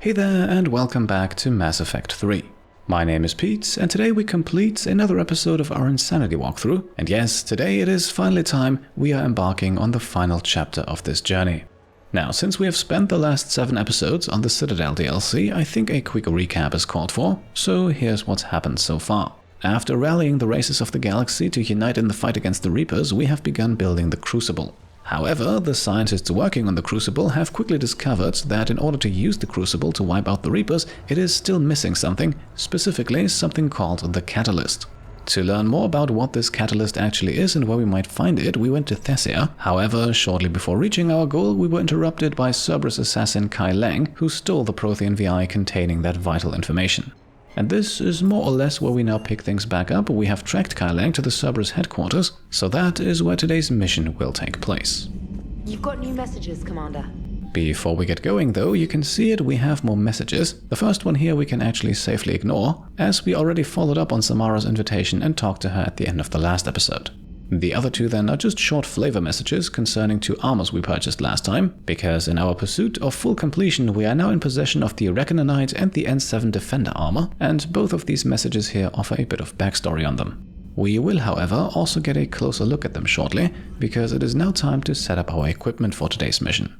Hey there and welcome back to Mass Effect 3. My name is Pete and today we complete another episode of our Insanity walkthrough, and yes, today it is finally time we are embarking on the final chapter of this journey. Now, since we have spent the last 7 episodes on the Citadel DLC, I think a quick recap is called for, so here's what's happened so far. After rallying the races of the galaxy to unite in the fight against the Reapers, we have begun building the Crucible. However, the scientists working on the Crucible have quickly discovered that in order to use the Crucible to wipe out the Reapers, it is still missing something, specifically something called the Catalyst. To learn more about what this Catalyst actually is and where we might find it, we went to Thessia. However, shortly before reaching our goal, we were interrupted by Cerberus assassin Kai Leng, who stole the Prothean VI containing that vital information. And this is more or less where we now pick things back up. We have tracked Kai Leng to the Cerberus Headquarters, so that is where today's mission will take place. You've got new messages, Commander. Before we get going though, you can see it, we have more messages. The first one here we can actually safely ignore, as we already followed up on Samara's invitation and talked to her at the end of the last episode. The other two then are just short flavor messages concerning 2 armors we purchased last time, because in our pursuit of full completion we are now in possession of the Reckonanite and the N7 Defender armor, and both of these messages here offer a bit of backstory on them. We will, however, also get a closer look at them shortly, because it is now time to set up our equipment for today's mission.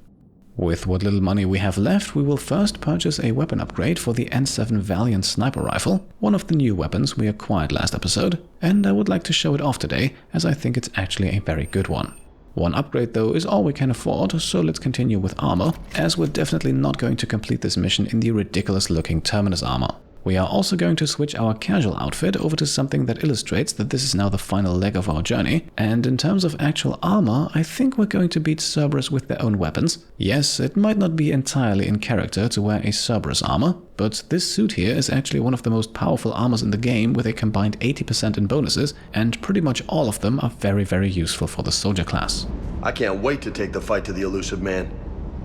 With what little money we have left, we will first purchase a weapon upgrade for the N7 Valiant Sniper Rifle, one of the new weapons we acquired last episode, and I would like to show it off today, as I think it's actually a very good one. One upgrade though is all we can afford, so let's continue with armor, as we're definitely not going to complete this mission in the ridiculous looking Terminus armor. We are also going to switch our casual outfit over to something that illustrates that this is now the final leg of our journey, and in terms of actual armor, I think we're going to beat Cerberus with their own weapons. Yes, it might not be entirely in character to wear a Cerberus armor, but this suit here is actually one of the most powerful armors in the game with a combined 80% in bonuses, and pretty much all of them are very useful for the soldier class. I can't wait to take the fight to the Illusive Man.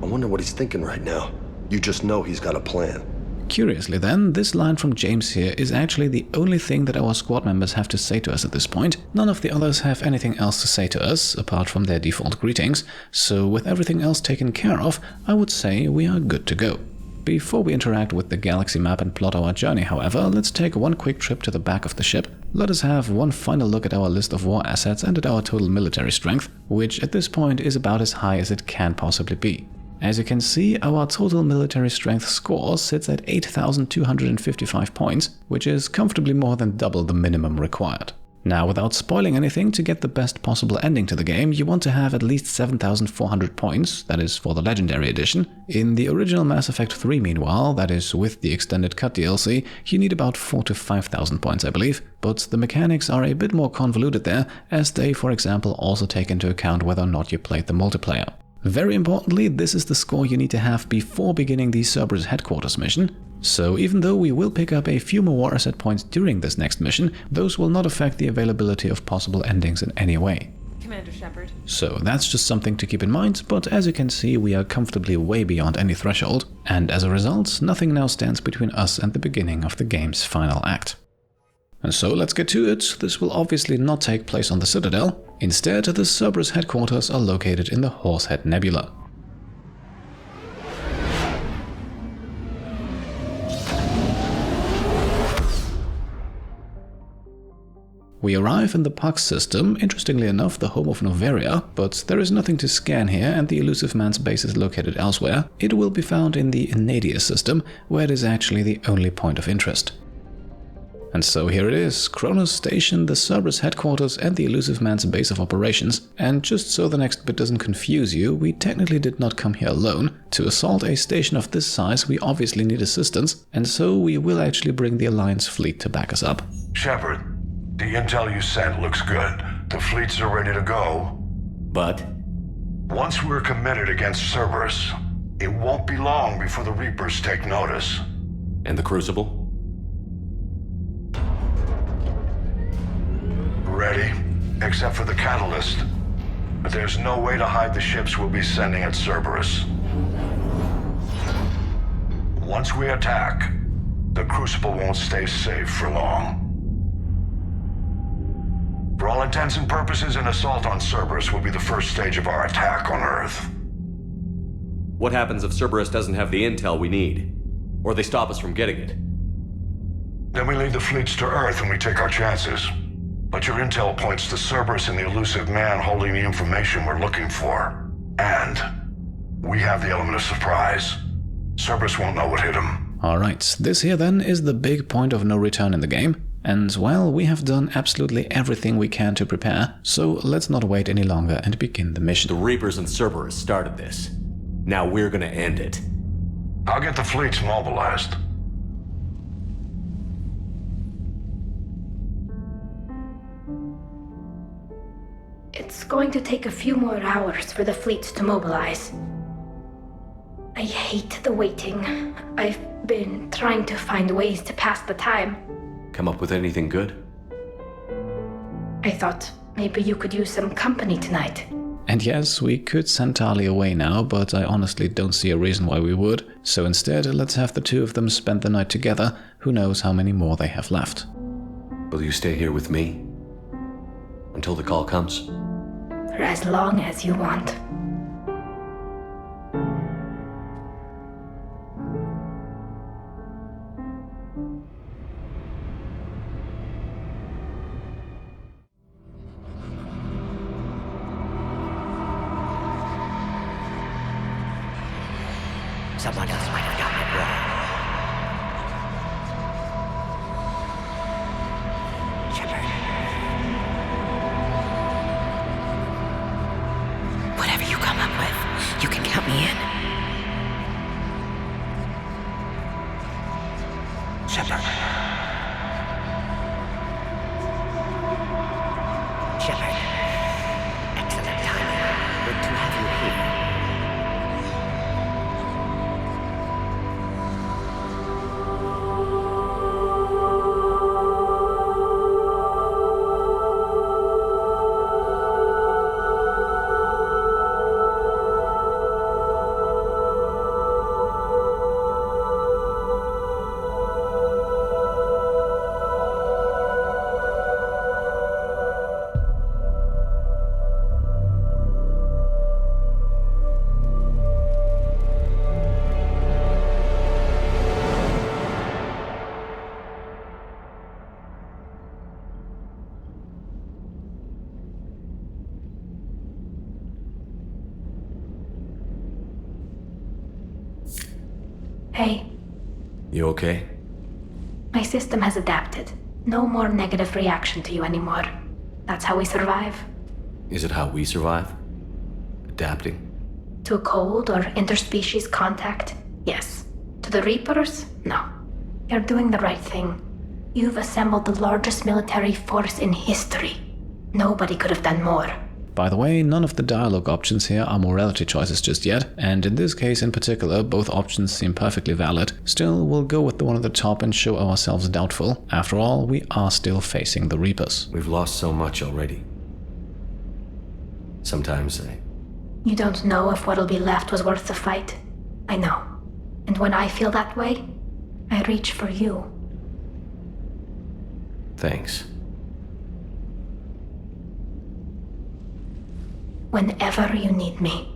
I wonder what he's thinking right now. You just know he's got a plan. Curiously then, this line from James here is actually the only thing that our squad members have to say to us at this point. None of the others have anything else to say to us, apart from their default greetings, so with everything else taken care of, I would say we are good to go. Before we interact with the galaxy map and plot our journey, however, let's take one quick trip to the back of the ship. Let us have one final look at our list of war assets and at our total military strength, which at this point is about as high as it can possibly be. As you can see, our total military strength score sits at 8,255 points, which is comfortably more than double the minimum required. Now, without spoiling anything, to get the best possible ending to the game, you want to have at least 7,400 points, that is for the Legendary Edition. In the original Mass Effect 3, meanwhile, that is with the Extended Cut DLC, you need about 4,000 to 5,000 points, I believe, but the mechanics are a bit more convoluted there, as they, for example, also take into account whether or not you played the multiplayer. Very importantly, this is the score you need to have before beginning the Cerberus Headquarters mission. So even though we will pick up a few more war asset points during this next mission, those will not affect the availability of possible endings in any way. Commander Shepard. So that's just something to keep in mind, but as you can see, we are comfortably way beyond any threshold, and as a result, nothing now stands between us and the beginning of the game's final act. And so let's get to it. This will obviously not take place on the Citadel. Instead, the Cerberus headquarters are located in the Horsehead Nebula. We arrive in the Pax system, interestingly enough the home of Noveria, but there is nothing to scan here and the Illusive Man's base is located elsewhere. It will be found in the Inadia system, where it is actually the only point of interest. And so here it is, Kronos Station, the Cerberus headquarters and the Illusive Man's base of operations. And just so the next bit doesn't confuse you, we technically did not come here alone. To assault a station of this size we obviously need assistance, and so we will actually bring the Alliance fleet to back us up. Shepard, the intel you sent looks good. The fleets are ready to go. But? Once we're committed against Cerberus, it won't be long before the Reapers take notice. And the Crucible? Ready, except for the Catalyst. But there's no way to hide the ships we'll be sending at Cerberus. Once we attack, the Crucible won't stay safe for long. For all intents and purposes, an assault on Cerberus will be the first stage of our attack on Earth. What happens if Cerberus doesn't have the intel we need? Or they stop us from getting it. Then we lead the fleets to Earth and we take our chances. But your intel points to Cerberus and the Illusive Man holding the information we're looking for. And we have the element of surprise. Cerberus won't know what hit him. Alright, this here then is the big point of no return in the game. And well, we have done absolutely everything we can to prepare, so let's not wait any longer and begin the mission. The Reapers and Cerberus started this. Now we're gonna end it. I'll get the fleets mobilized. It's going to take a few more hours for the fleets to mobilize. I hate the waiting. I've been trying to find ways to pass the time. Come up with anything good? I thought maybe you could use some company tonight. And yes, we could send Tali away now, but I honestly don't see a reason why we would. So instead, let's have the two of them spend the night together. Who knows how many more they have left. Will you stay here with me? Until the call comes? For as long as you want. Someone else might have gotten it wrong. Shepard. Whatever you come up with, you can count me in. Shepard. Shepard. Excellent timing. Good to have you here. Hey, You okay? my system has adapted. No more negative reaction to you anymore. That's how we survive. Is it how we survive? Adapting? To cold or interspecies contact, yes. To the Reapers, no. You're doing the right thing. You've assembled the largest military force in history. Nobody could have done more. By the way, none of the dialogue options here are morality choices just yet, and in this case in particular, both options seem perfectly valid. Still, we'll go with the one at the top and show ourselves doubtful. After all, we are still facing the Reapers. We've lost so much already. Sometimes You don't know if what'll be left was worth the fight. I know. And when I feel that way, I reach for you. Thanks. Whenever you need me.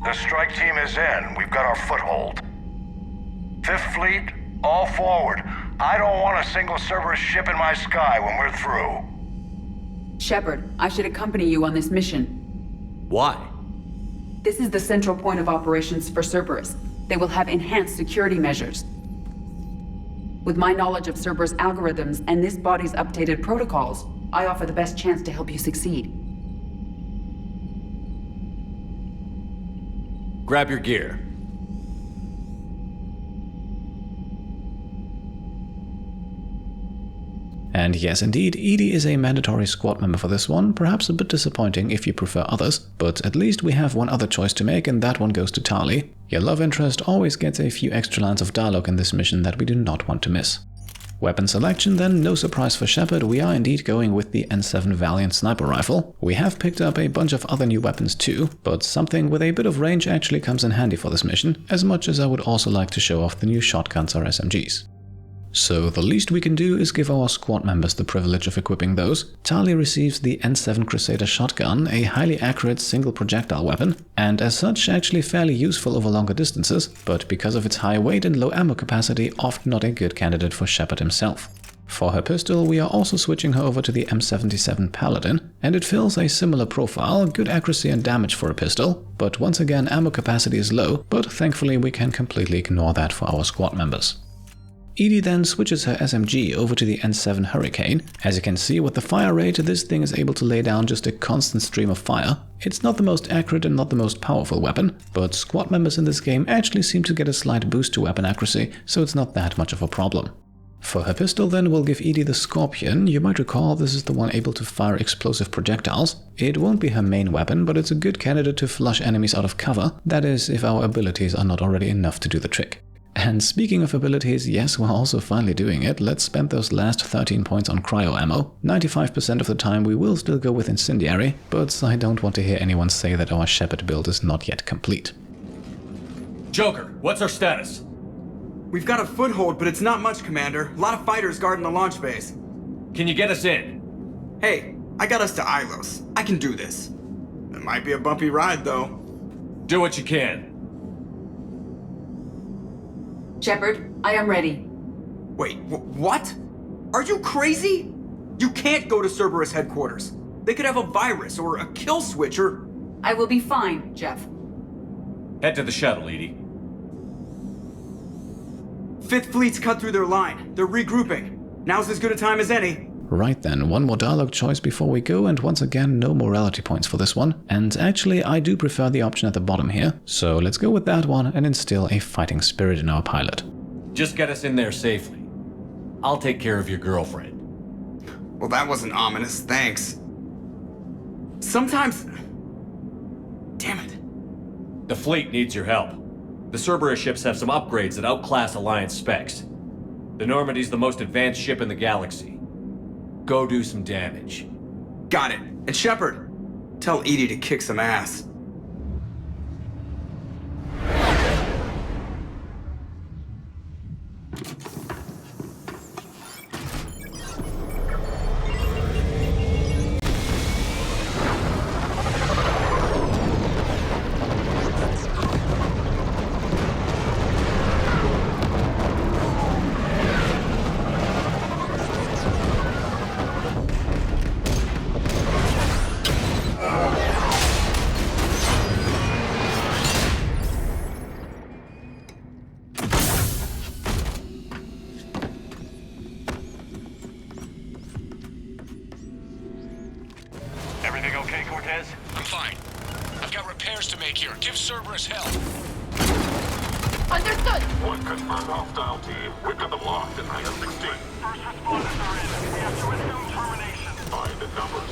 The strike team is in. We've got our foothold. Fifth Fleet, all forward. I don't want a single Cerberus ship in my sky when we're through. Shepard, I should accompany you on this mission. Why? This is the central point of operations for Cerberus. They will have enhanced security measures. With my knowledge of Cerberus algorithms and this body's updated protocols, I offer the best chance to help you succeed. Grab your gear. And yes, indeed, Edie is a mandatory squad member for this one, perhaps a bit disappointing if you prefer others, but at least we have one other choice to make, and that one goes to Tali. Your love interest always gets a few extra lines of dialogue in this mission that we do not want to miss. Weapon selection then, no surprise for Shepard, we are indeed going with the N7 Valiant sniper rifle. We have picked up a bunch of other new weapons too, but something with a bit of range actually comes in handy for this mission, as much as I would also like to show off the new shotguns or SMGs. So the least we can do is give our squad members the privilege of equipping those. Tali receives the N7 Crusader shotgun, a highly accurate single projectile weapon, and as such actually fairly useful over longer distances, but because of its high weight and low ammo capacity, often not a good candidate for Shepard himself. For her pistol, we are also switching her over to the M77 Paladin, and it fills a similar profile, good accuracy and damage for a pistol, but once again ammo capacity is low, but thankfully we can completely ignore that for our squad members. EDI then switches her SMG over to the N7 Hurricane. As you can see, with the fire rate, this thing is able to lay down just a constant stream of fire. It's not the most accurate and not the most powerful weapon, but squad members in this game actually seem to get a slight boost to weapon accuracy, so it's not that much of a problem. For her pistol then, we'll give EDI the Scorpion. You might recall this is the one able to fire explosive projectiles. It won't be her main weapon, but it's a good candidate to flush enemies out of cover, that is, if our abilities are not already enough to do the trick. And speaking of abilities, yes, we're also finally doing it. Let's spend those last 13 points on cryo ammo. 95% of the time we will still go with incendiary, but I don't want to hear anyone say that our Shepard build is not yet complete. Joker, what's our status? We've got a foothold, but it's not much, Commander. A lot of fighters guarding the launch base. Can you get us in? Hey, I got us to Ilos. I can do this. It might be a bumpy ride, though. Do what you can. Shepard, I am ready. Wait, what? Are you crazy? You can't go to Cerberus Headquarters. They could have a virus or a kill switch or... I will be fine, Jeff. Head to the shuttle, EDI. Fifth Fleet's cut through their line. They're regrouping. Now's as good a time as any. Right then, one more dialogue choice before we go, and once again no morality points for this one. And actually I do prefer the option at the bottom here, so let's go with that one and instill a fighting spirit in our pilot. Just get us in there safely. I'll take care of your girlfriend. Well, that wasn't ominous, thanks. Sometimes... Damn it. The fleet needs your help. The Cerberus ships have some upgrades that outclass Alliance specs. The Normandy's the most advanced ship in the galaxy. Go do some damage. Got it. And Shepard, tell EDI to kick some ass. Everything okay, Cortez? I'm fine. I've got repairs to make here. Give Cerberus help. Understood! One confirmed hostile team. We've got them locked in Hangar 16. First responders are in. We have to assume termination. Find the numbers.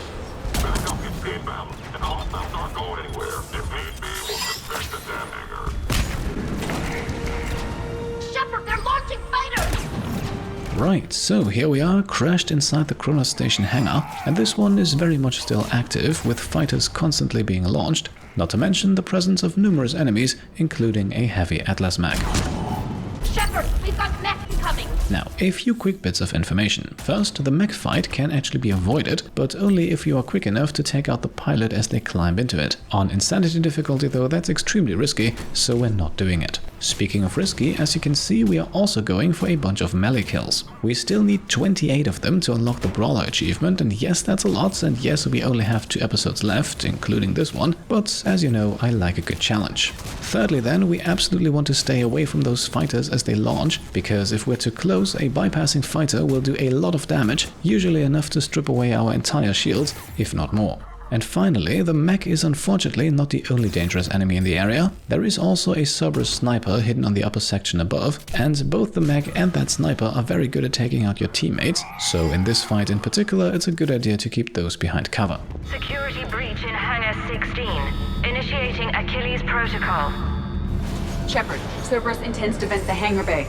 Backup is inbound, and hostiles aren't going anywhere. If need be, we'll suspect the damn hangar. Shepard, they're launching fighters! Right, so here we are, crashed inside the Kronos Station hangar, and this one is very much still active, with fighters constantly being launched, not to mention the presence of numerous enemies, including a heavy Atlas mech. Shepard, we've got mech coming! Now, a few quick bits of information. First, the mech fight can actually be avoided, but only if you are quick enough to take out the pilot as they climb into it. On Insanity difficulty though, that's extremely risky, so we're not doing it. Speaking of risky, as you can see, we are also going for a bunch of melee kills. We still need 28 of them to unlock the Brawler achievement, and yes, that's a lot, and yes, we only have 2 episodes left, including this one, but as you know, I like a good challenge. Thirdly then, we absolutely want to stay away from those fighters as they launch, because if we're too close, a bypassing fighter will do a lot of damage, usually enough to strip away our entire shields, if not more. And finally, the mech is unfortunately not the only dangerous enemy in the area. There is also a Cerberus sniper hidden on the upper section above, and both the mech and that sniper are very good at taking out your teammates, so in this fight in particular, it's a good idea to keep those behind cover. Security breach in Hangar 16. Initiating Achilles Protocol. Shepard, Cerberus intends to vent the hangar bay.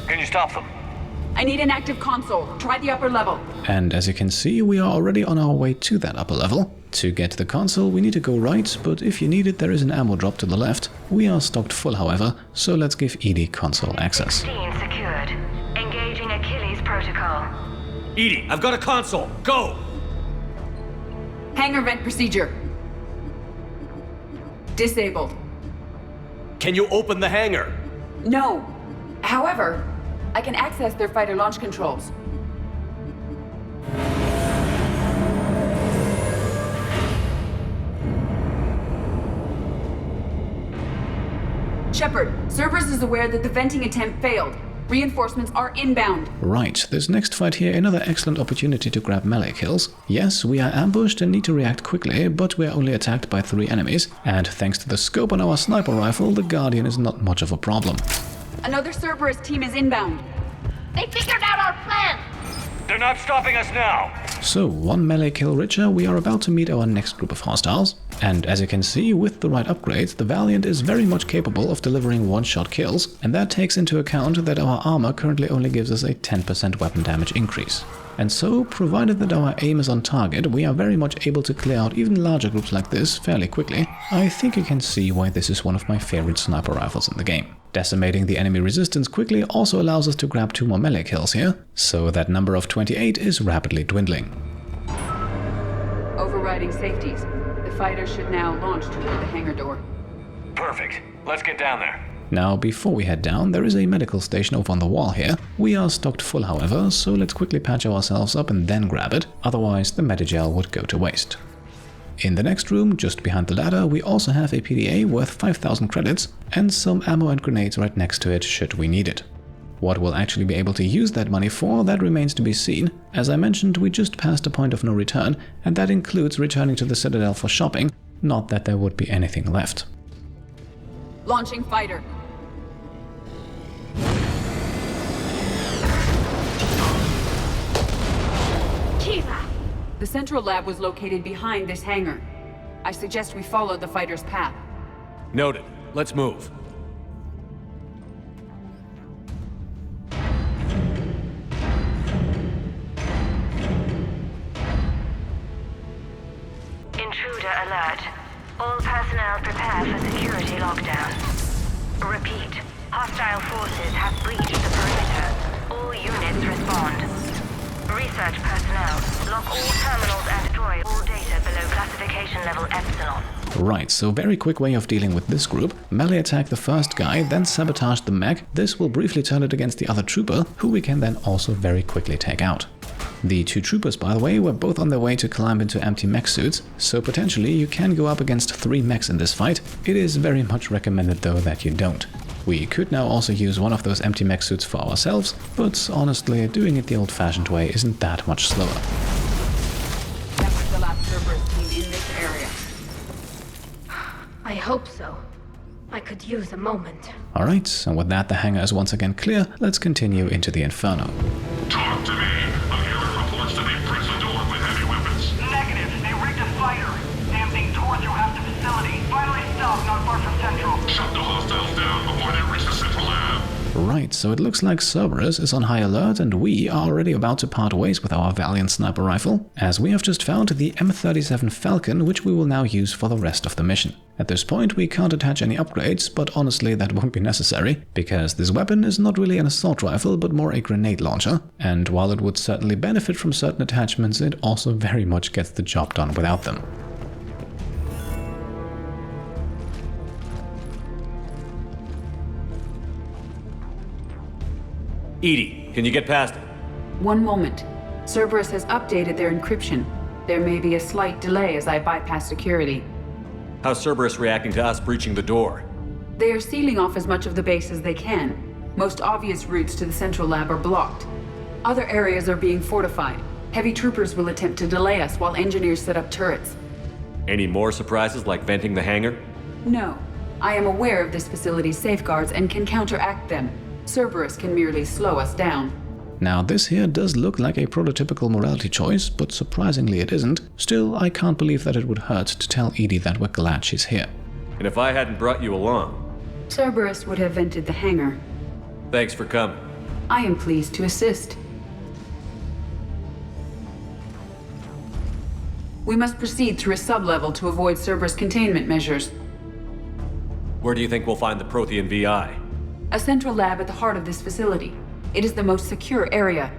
Can you stop them? I need an active console. Try the upper level. And as you can see, we are already on our way to that upper level. To get to the console, we need to go right, but if you need it, there is an ammo drop to the left. We are stocked full, however, so let's give EDI console access. 16 secured. Engaging Achilles protocol. EDI, I've got a console. Go! Hangar vent procedure. Disabled. Can you open the hangar? No. However, I can access their fighter launch controls. Shepard, Cerberus is aware that the venting attempt failed. Reinforcements are inbound. Right, this next fight here, another excellent opportunity to grab melee kills. Yes, we are ambushed and need to react quickly, but we are only attacked by 3 enemies, and thanks to the scope on our sniper rifle, the Guardian is not much of a problem. Another Cerberus team is inbound. They figured out our plan! They're not stopping us now! So, 1 melee kill richer, we are about to meet our next group of hostiles. And as you can see, with the right upgrades, the Valiant is very much capable of delivering one-shot kills, and that takes into account that our armor currently only gives us a 10% weapon damage increase. And so, provided that our aim is on target, we are very much able to clear out even larger groups like this fairly quickly. I think you can see why this is one of my favorite sniper rifles in the game. Decimating the enemy resistance quickly also allows us to grab 2 more melee kills here, so that number of 28 is rapidly dwindling. Overriding safeties. The fighter should now launch toward the hangar door. Perfect. Let's get down there. Now, before we head down, there is a medical station over on the wall here. We are stocked full, however, so let's quickly patch ourselves up and then grab it, otherwise the Medigel would go to waste. In the next room, just behind the ladder, we also have a PDA worth 5,000 credits and some ammo and grenades right next to it should we need it. What we'll actually be able to use that money for, that remains to be seen. As I mentioned, we just passed a point of no return, and that includes returning to the Citadel for shopping, not that there would be anything left. Launching fighter. Kiva! The central lab was located behind this hangar. I suggest we follow the fighter's path. Noted. Let's move. Intruder alert. All personnel prepare for security lockdown. Repeat. Hostile forces have breached the perimeter. All units respond. Research personnel, lock all terminals and destroy all data below classification level Epsilon. Right, so very quick way of dealing with this group. Melee attack the first guy, then sabotage the mech. This will briefly turn it against the other trooper, who we can then also very quickly take out. The 2 troopers, by the way, were both on their way to climb into empty mech suits, so potentially you can go up against 3 mechs in this fight. It is very much recommended though that you don't. We could now also use one of those empty mech suits for ourselves, but honestly, doing it the old-fashioned way isn't that much slower. That was the last Cerberus team in this area. I hope so. I could use a moment. Alright, and with that the hangar is once again clear, let's continue into the Inferno. Talk to me. I'm hearing reports that they pressed the door with heavy weapons. Negative. They rigged a fighter. Damn thing tore through half the facility. Finally stopped not far from Central. Shut the hostiles down before they reach the central lab. Right, so it looks like Cerberus is on high alert and we are already about to part ways with our Valiant sniper rifle, as we have just found the M37 Falcon, which we will now use for the rest of the mission. At this point we can't attach any upgrades, but honestly that won't be necessary, because this weapon is not really an assault rifle but more a grenade launcher, and while it would certainly benefit from certain attachments, it also very much gets the job done without them. EDI, can you get past it? One moment. Cerberus has updated their encryption. There may be a slight delay as I bypass security. How's Cerberus reacting to us breaching the door? They are sealing off as much of the base as they can. Most obvious routes to the central lab are blocked. Other areas are being fortified. Heavy troopers will attempt to delay us while engineers set up turrets. Any more surprises like venting the hangar? No. I am aware of this facility's safeguards and can counteract them. Cerberus can merely slow us down. Now this here does look like a prototypical morality choice, but surprisingly it isn't. Still, I can't believe that it would hurt to tell EDI that we're glad she's here. And if I hadn't brought you along? Cerberus would have vented the hangar. Thanks for coming. I am pleased to assist. We must proceed through a sub-level to avoid Cerberus containment measures. Where do you think we'll find the Prothean VI? A central lab at the heart of this facility. It is the most secure area.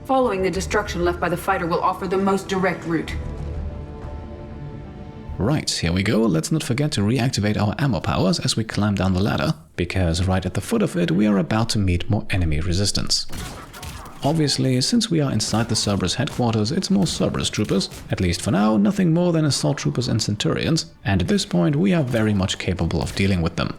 Following the destruction left by the fighter will offer the most direct route. Right, here we go. Let's not forget to reactivate our ammo powers as we climb down the ladder, because right at the foot of it we are about to meet more enemy resistance. Obviously, since we are inside the Cerberus headquarters, it's more Cerberus troopers. At least for now, nothing more than assault troopers and centurions, and at this point we are very much capable of dealing with them.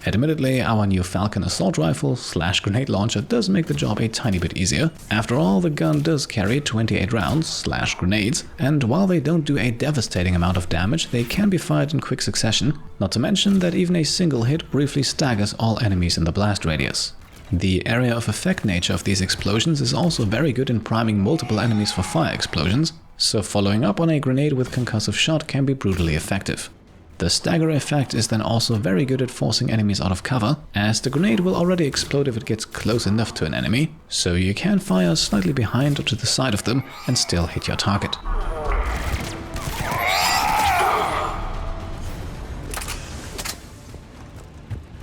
Admittedly, our new Falcon assault rifle / grenade launcher does make the job a tiny bit easier. After all, the gun does carry 28 rounds / grenades, and while they don't do a devastating amount of damage, they can be fired in quick succession, not to mention that even a single hit briefly staggers all enemies in the blast radius. The area of effect nature of these explosions is also very good in priming multiple enemies for fire explosions, so following up on a grenade with concussive shot can be brutally effective. The stagger effect is then also very good at forcing enemies out of cover, as the grenade will already explode if it gets close enough to an enemy, so you can fire slightly behind or to the side of them and still hit your target.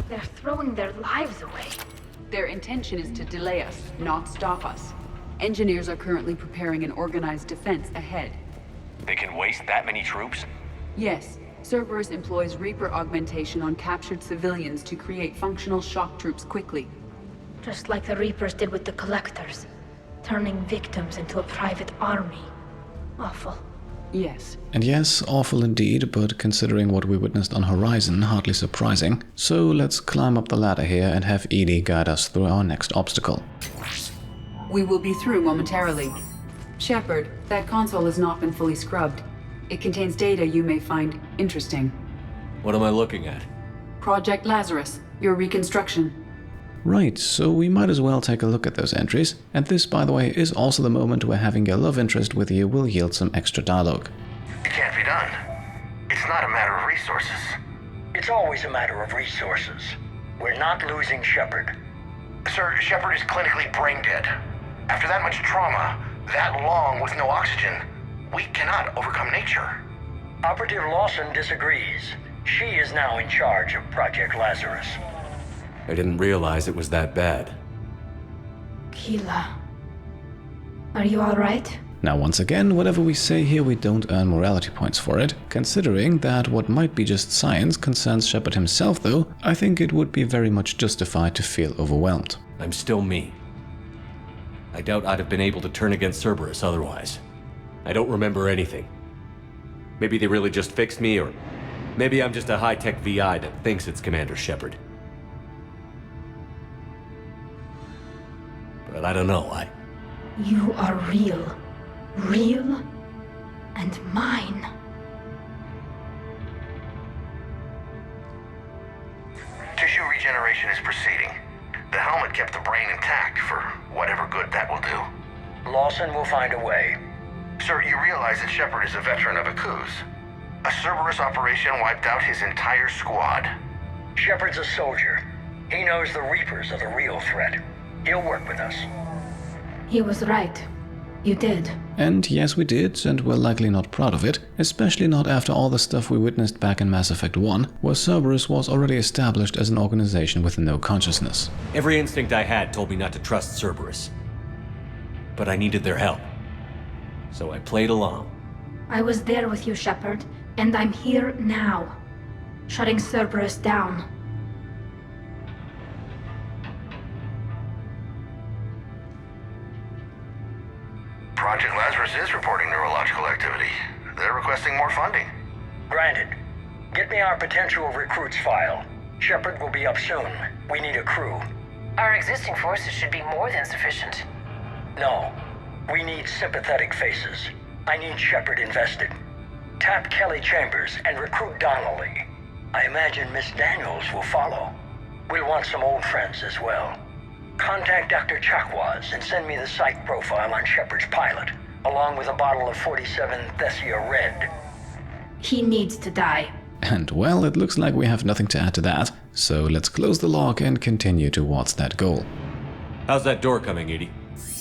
They're throwing their lives away. Their intention is to delay us, not stop us. Engineers are currently preparing an organized defense ahead. They can waste that many troops? Yes. Cerberus employs Reaper augmentation on captured civilians to create functional shock troops quickly. Just like the Reapers did with the Collectors, turning victims into a private army. Awful. Yes. And yes, awful indeed, but considering what we witnessed on Horizon, hardly surprising. So let's climb up the ladder here and have EDI guide us through our next obstacle. We will be through momentarily. Shepard, that console has not been fully scrubbed. It contains data you may find interesting. What am I looking at? Project Lazarus, your reconstruction. Right, so we might as well take a look at those entries, and this, by the way, is also the moment where having a love interest with you will yield some extra dialogue. It can't be done. It's not a matter of resources. It's always a matter of resources. We're not losing Shepard. Sir, Shepard is clinically brain dead. After that much trauma, that long with no oxygen, we cannot overcome nature. Operative Lawson disagrees. She is now in charge of Project Lazarus. I didn't realize it was that bad. Keela. Are you alright? Now once again, whatever we say here we don't earn morality points for it. Considering that what might be just science concerns Shepard himself though, I think it would be very much justified to feel overwhelmed. I'm still me. I doubt I'd have been able to turn against Cerberus otherwise. I don't remember anything. Maybe they really just fixed me, or maybe I'm just a high-tech VI that thinks it's Commander Shepard. But I don't know, You are real. Real and mine. Tissue regeneration is proceeding. The helmet kept the brain intact for whatever good that will do. Lawson will find a way. Sir, you realize that Shepard is a veteran of a coup. A Cerberus operation wiped out his entire squad. Shepard's a soldier. He knows the Reapers are the real threat. He'll work with us. He was right. You did. And yes, we did, and we're likely not proud of it, especially not after all the stuff we witnessed back in Mass Effect 1, where Cerberus was already established as an organization with no consciousness. Every instinct I had told me not to trust Cerberus. But I needed their help. So I played along. I was there with you, Shepard, and I'm here now. Shutting Cerberus down. Project Lazarus is reporting neurological activity. They're requesting more funding. Granted. Get me our potential recruits file. Shepard will be up soon. We need a crew. Our existing forces should be more than sufficient. No. We need sympathetic faces. I need Shepard invested. Tap Kelly Chambers and recruit Donnelly. I imagine Miss Daniels will follow. We'll want some old friends as well. Contact Dr. Chakwas and send me the psych profile on Shepard's pilot, along with a bottle of 47 Thessia Red. He needs to die. And well, it looks like we have nothing to add to that, so let's close the log and continue towards that goal. How's that door coming, EDI?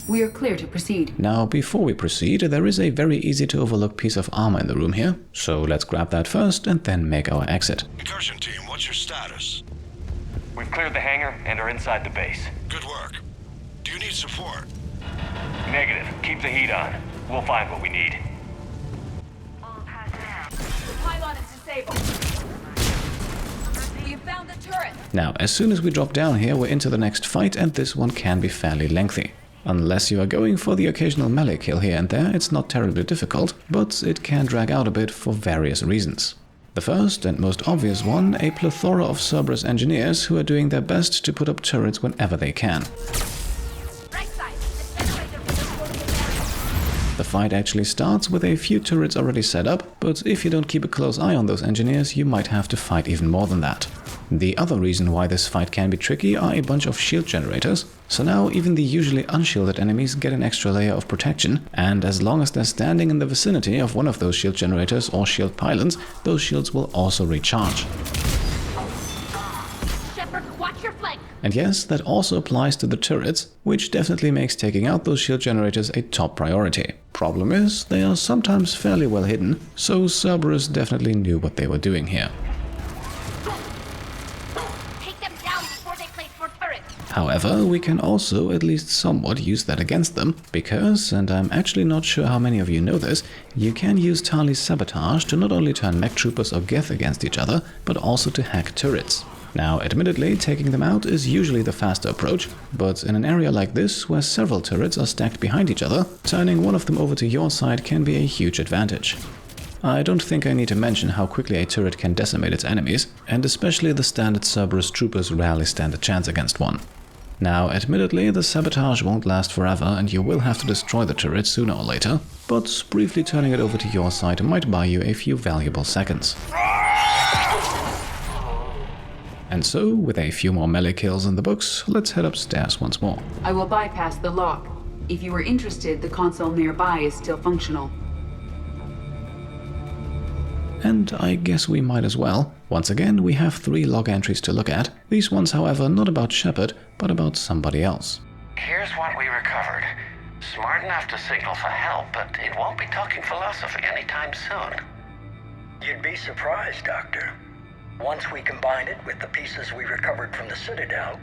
We are clear to proceed. Now, before we proceed, there is a very easy to overlook piece of armor in the room here, so let's grab that first and then make our exit. Incursion team, what's your status? We've cleared the hangar and are inside the base. Good work. Do you need support? Negative. Keep the heat on. We'll find what we need. The pylon is disabled. We have found the turret. Now, as soon as we drop down here, we're into the next fight, and this one can be fairly lengthy. Unless you are going for the occasional melee kill here and there, it's not terribly difficult, but it can drag out a bit for various reasons. The first and most obvious one, a plethora of Cerberus engineers who are doing their best to put up turrets whenever they can. The fight actually starts with a few turrets already set up, but if you don't keep a close eye on those engineers, you might have to fight even more than that. The other reason why this fight can be tricky are a bunch of shield generators, so now even the usually unshielded enemies get an extra layer of protection, and as long as they're standing in the vicinity of one of those shield generators or shield pylons, those shields will also recharge. Shepard, watch your flank! And yes, that also applies to the turrets, which definitely makes taking out those shield generators a top priority. Problem is, they are sometimes fairly well hidden, so Cerberus definitely knew what they were doing here. However, we can also at least somewhat use that against them, because, and I'm actually not sure how many of you know this, you can use Tali's sabotage to not only turn mech troopers or Geth against each other, but also to hack turrets. Now, admittedly, taking them out is usually the faster approach, but in an area like this, where several turrets are stacked behind each other, turning one of them over to your side can be a huge advantage. I don't think I need to mention how quickly a turret can decimate its enemies, and especially the standard Cerberus troopers rarely stand a chance against one. Now, admittedly, the sabotage won't last forever and you will have to destroy the turret sooner or later, but briefly turning it over to your side might buy you a few valuable seconds. And so, with a few more melee kills in the books, let's head upstairs once more. I will bypass the lock. If you are interested, the console nearby is still functional. And I guess we might as well. Once again, we have 3 log entries to look at. These ones, however, not about Shepard, but about somebody else. Here's what we recovered. Smart enough to signal for help, but it won't be talking philosophy anytime soon. You'd be surprised, Doctor. Once we combine it with the pieces we recovered from the Citadel...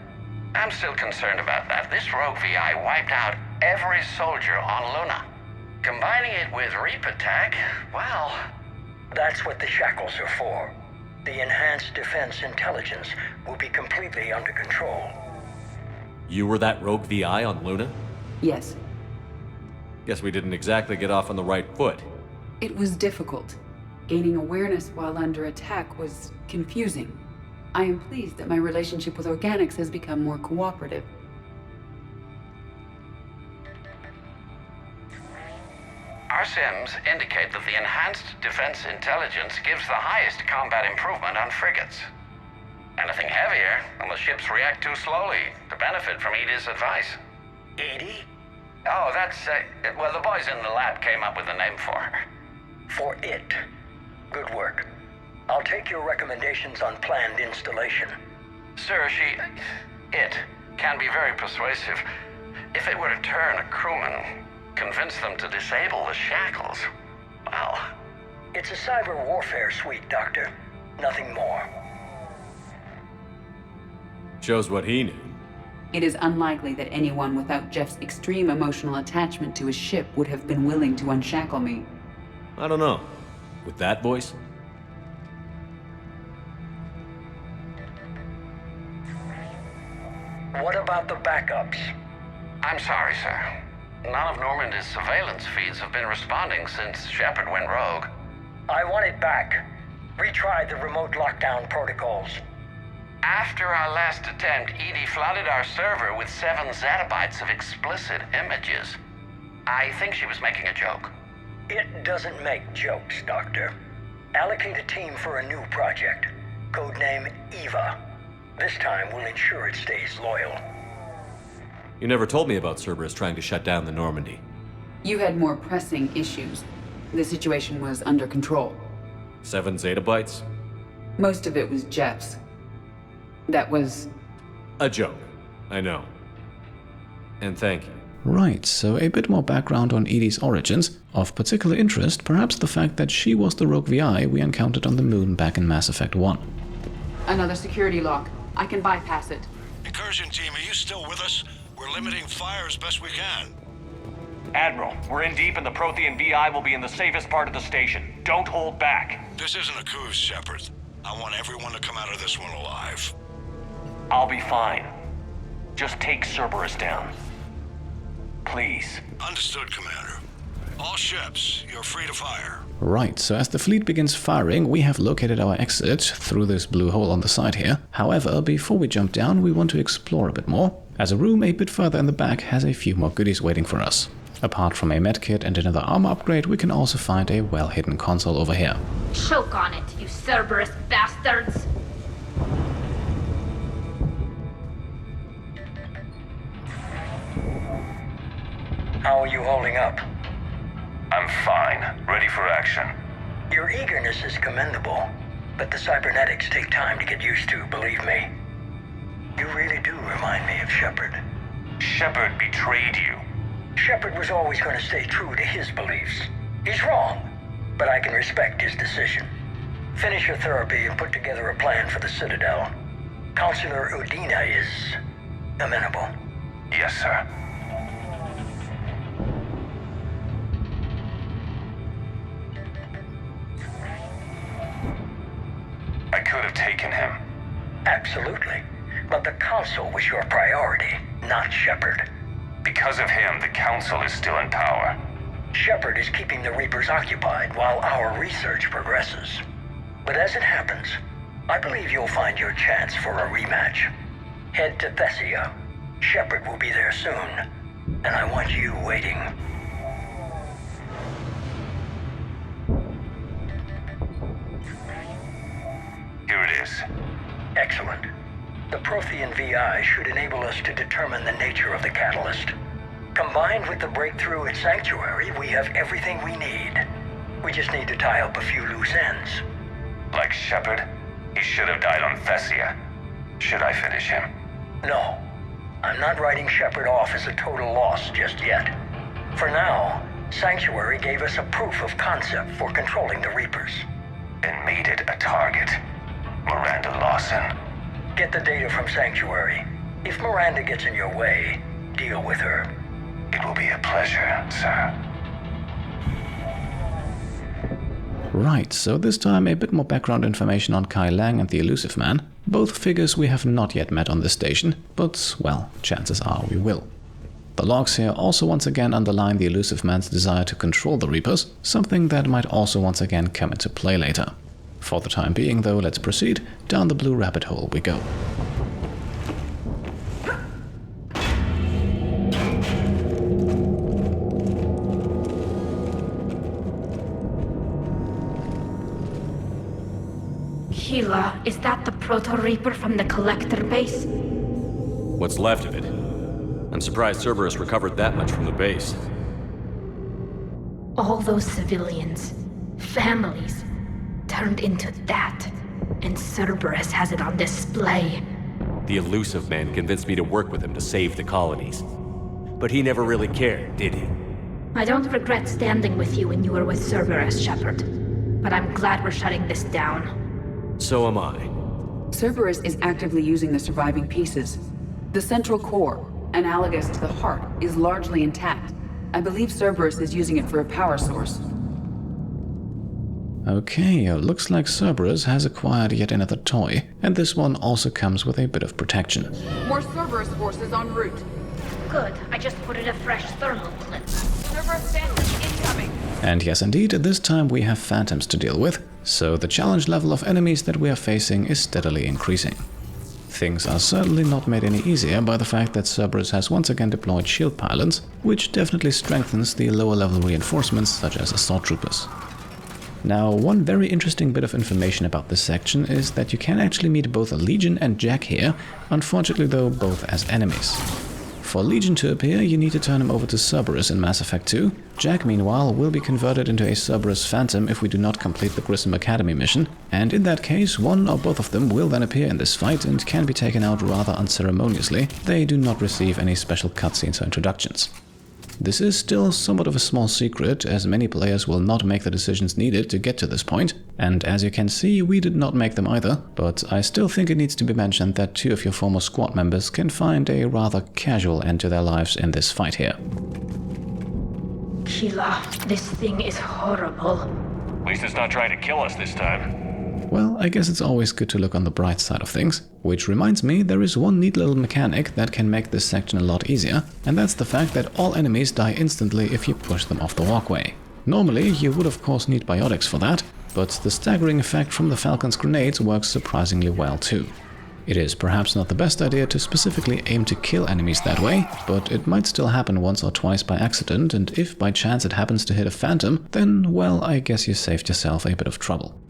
I'm still concerned about that. This rogue VI wiped out every soldier on Luna. Combining it with Reaper tech, well... That's what the shackles are for. The enhanced defense intelligence will be completely under control. You were that rogue VI on Luna? Yes. Guess we didn't exactly get off on the right foot. It was difficult. Gaining awareness while under attack was confusing. I am pleased that my relationship with Organics has become more cooperative. Our sims indicate that the enhanced defense intelligence gives the highest combat improvement on frigates. Anything heavier, and the ships react too slowly to benefit from Edie's advice. Edie? Oh, that's, well, the boys in the lab came up with a name for her. For it. Good work. I'll take your recommendations on planned installation. Sir, it can be very persuasive. If it were to turn a crewman, convince them to disable the shackles, well... It's a cyber warfare suite, Doctor. Nothing more. Shows what he knew. It is unlikely that anyone without Jeff's extreme emotional attachment to his ship would have been willing to unshackle me. I don't know. With that voice? What about the backups? I'm sorry, sir. None of Normandy's surveillance feeds have been responding since Shepard went rogue. I want it back. Retry the remote lockdown protocols. After our last attempt, Edie flooded our server with 7 zettabytes of explicit images. I think she was making a joke. It doesn't make jokes, Doctor. Allocate a team for a new project. Codename Eva. This time we'll ensure it stays loyal. You never told me about Cerberus trying to shut down the Normandy. You had more pressing issues. The situation was under control. 7 zettabytes? Most of it was Jeff's. That was... a joke. I know. And thank you. Right, so a bit more background on Edie's origins. Of particular interest, perhaps the fact that she was the rogue VI we encountered on the moon back in Mass Effect 1. Another security lock. I can bypass it. Incursion team, are you still with us? We're limiting fire as best we can. Admiral, we're in deep and the Prothean VI will be in the safest part of the station. Don't hold back. This isn't a coup, Shepard. I want everyone to come out of this one alive. I'll be fine. Just take Cerberus down. Please. Understood, Commander. All ships, you're free to fire. Right, so as the fleet begins firing, we have located our exit through this blue hole on the side here. However, before we jump down, we want to explore a bit more, as a room a bit further in the back has a few more goodies waiting for us. Apart from a medkit and another armor upgrade, we can also find a well-hidden console over here. Choke on it, you Cerberus bastards! How are you holding up? I'm fine. Ready for action. Your eagerness is commendable, but the cybernetics take time to get used to, believe me. You really do remind me of Shepard. Shepard betrayed you. Shepard was always going to stay true to his beliefs. He's wrong, but I can respect his decision. Finish your therapy and put together a plan for the Citadel. Counselor Udina is amenable. Yes, sir. I could have taken him. Absolutely. But the Council was your priority, not Shepard. Because of him, the Council is still in power. Shepard is keeping the Reapers occupied while our research progresses. But as it happens, I believe you'll find your chance for a rematch. Head to Thessia. Shepard will be there soon, and I want you waiting. Here it is. Excellent. The Prothean VI should enable us to determine the nature of the catalyst. Combined with the breakthrough at Sanctuary, we have everything we need. We just need to tie up a few loose ends. Like Shepard? He should have died on Thessia. Should I finish him? No. I'm not writing Shepard off as a total loss just yet. For now, Sanctuary gave us a proof of concept for controlling the Reapers. And made it a target. Miranda Lawson. Get the data from Sanctuary. If Miranda gets in your way, deal with her. It will be a pleasure, sir. Right, so this time a bit more background information on Kai Leng and the Illusive Man. Both figures we have not yet met on this station, but, well, chances are we will. The logs here also once again underline the Illusive Man's desire to control the Reapers, something that might also once again come into play later. For the time being, though, let's proceed. Down the blue rabbit hole we go. Hila, is that the Proto-Reaper from the Collector base? What's left of it? I'm surprised Cerberus recovered that much from the base. All those civilians, families, turned into that, and Cerberus has it on display. The Illusive Man convinced me to work with him to save the colonies. But he never really cared, did he? I don't regret standing with you when you were with Cerberus, Shepard. But I'm glad we're shutting this down. So am I. Cerberus is actively using the surviving pieces. The central core, analogous to the heart, is largely intact. I believe Cerberus is using it for a power source. Okay, looks like Cerberus has acquired yet another toy, and this one also comes with a bit of protection. More Cerberus forces en route. Good, I just put in a fresh thermal clip. Cerberus Phantom incoming. And yes indeed, this time we have phantoms to deal with, so the challenge level of enemies that we are facing is steadily increasing. Things are certainly not made any easier by the fact that Cerberus has once again deployed shield pylons, which definitely strengthens the lower level reinforcements such as assault troopers. Now, one very interesting bit of information about this section is that you can actually meet both Legion and Jack here, unfortunately though both as enemies. For Legion to appear, you need to turn him over to Cerberus in Mass Effect 2. Jack, meanwhile, will be converted into a Cerberus Phantom if we do not complete the Grissom Academy mission, and in that case, one or both of them will then appear in this fight and can be taken out rather unceremoniously. They do not receive any special cutscenes or introductions. This is still somewhat of a small secret, as many players will not make the decisions needed to get to this point, and as you can see, we did not make them either, but I still think it needs to be mentioned that two of your former squad members can find a rather casual end to their lives in this fight here. Tila, this thing is horrible. At least it's not trying to kill us this time. Well, I guess it's always good to look on the bright side of things. Which reminds me, there is one neat little mechanic that can make this section a lot easier, and that's the fact that all enemies die instantly if you push them off the walkway. Normally, you would of course need biotics for that, but the staggering effect from the Falcon's grenades works surprisingly well too. It is perhaps not the best idea to specifically aim to kill enemies that way, but it might still happen once or twice by accident, and if by chance it happens to hit a phantom, then, well, I guess you saved yourself a bit of trouble.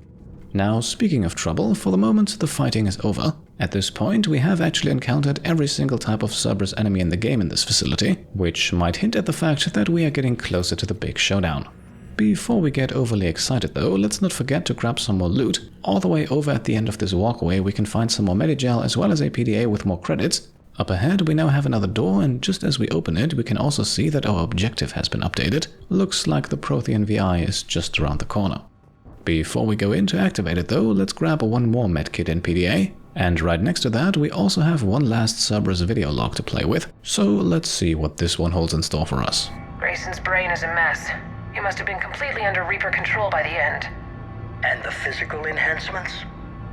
Now, speaking of trouble, for the moment the fighting is over. At this point, we have actually encountered every single type of Cerberus enemy in the game in this facility, which might hint at the fact that we are getting closer to the big showdown. Before we get overly excited though, let's not forget to grab some more loot. All the way over at the end of this walkway we can find some more Medigel as well as a PDA with more credits. Up ahead we now have another door, and just as we open it we can also see that our objective has been updated. Looks like the Prothean VI is just around the corner. Before we go in to activate it though, let's grab one more medkit and PDA. And right next to that we also have one last Cerberus video log to play with, so let's see what this one holds in store for us. Grayson's brain is a mess. He must have been completely under Reaper control by the end. And the physical enhancements?